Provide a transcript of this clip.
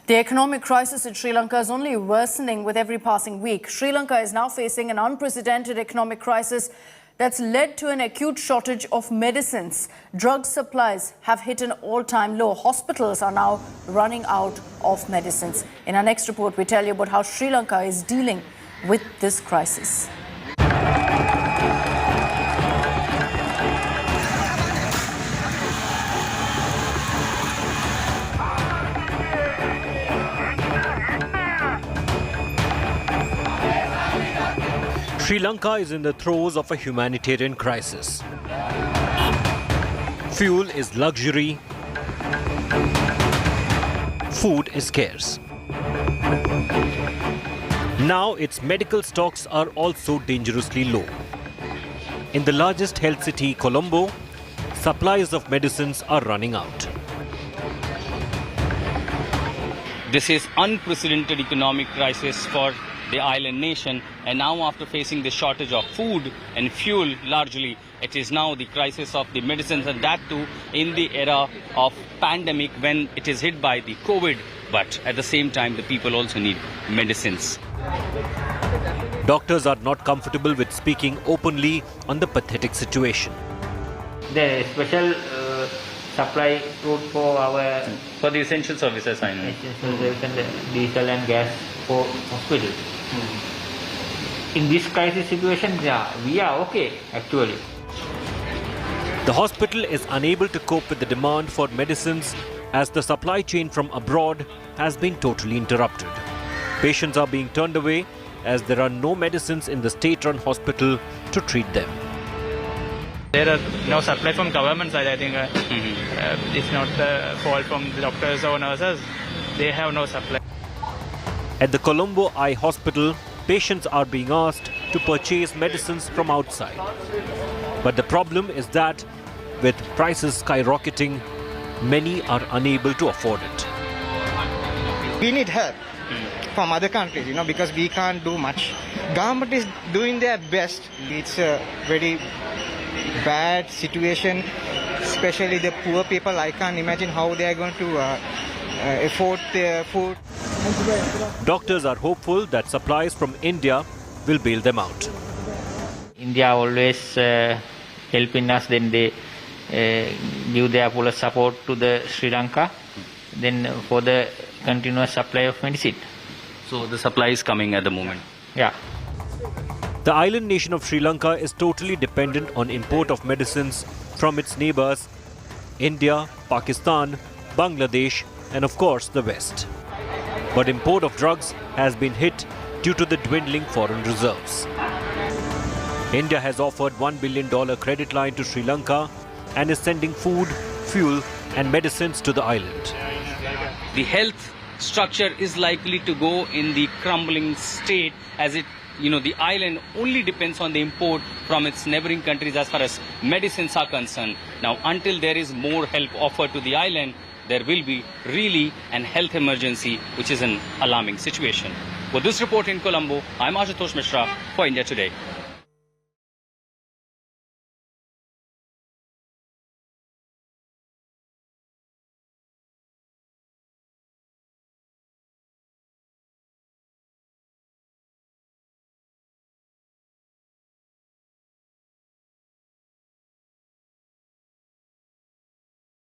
The economic crisis in Sri Lanka is only worsening with every passing week. Sri Lanka is now facing an unprecedented economic crisis that's led to an acute shortage of medicines. Drug supplies have hit an all-time low. Hospitals are now running out of medicines. In our next report, we tell you about how Sri Lanka is dealing with this crisis. Sri Lanka is in the throes of a humanitarian crisis. Fuel is luxury. Food is scarce. Now its medical stocks are also dangerously low. In the largest health city, Colombo, supplies of medicines are running out. This is unprecedented economic crisis for the island nation, and now after facing the shortage of food and fuel largely, it is now the crisis of the medicines, and that too in the era of pandemic when it is hit by the COVID, but at the same time the people also need medicines. Doctors are not comfortable with speaking openly on the pathetic situation. The special supply route For the essential services, I know. essential service and diesel and gas for hospital. In this crisis situation, yeah, we are okay actually. The hospital is unable to cope with the demand for medicines as the supply chain from abroad has been totally interrupted. Patients are being turned away as there are no medicines in the state-run hospital to treat them. There are no supply from government side. I think it's not the fault from the doctors or nurses. They have no supply. At the Colombo Eye Hospital, patients are being asked to purchase medicines from outside. But the problem is that with prices skyrocketing, many are unable to afford it. We need help from other countries, because we can't do much. Government is doing their best. It's a very bad situation, especially the poor people. I can't imagine how they are going to afford their food. Doctors are hopeful that supplies from India will bail them out. India always helping us, then they give their full support to the Sri Lanka, then for the continuous supply of medicine. So the supply is coming at the moment. Yeah. The island nation of Sri Lanka is totally dependent on import of medicines from its neighbors, India, Pakistan, Bangladesh, and of course the West. But import of drugs has been hit due to the dwindling foreign reserves. India has offered $1 billion credit line to Sri Lanka and is sending food, fuel and medicines to the island. The health structure is likely to go in the crumbling state as the island only depends on the import from its neighboring countries as far as medicines are concerned. Now, until there is more help offered to the island, there will be really an health emergency, which is an alarming situation. For this report in Colombo, I'm Ashutosh Mishra for India Today.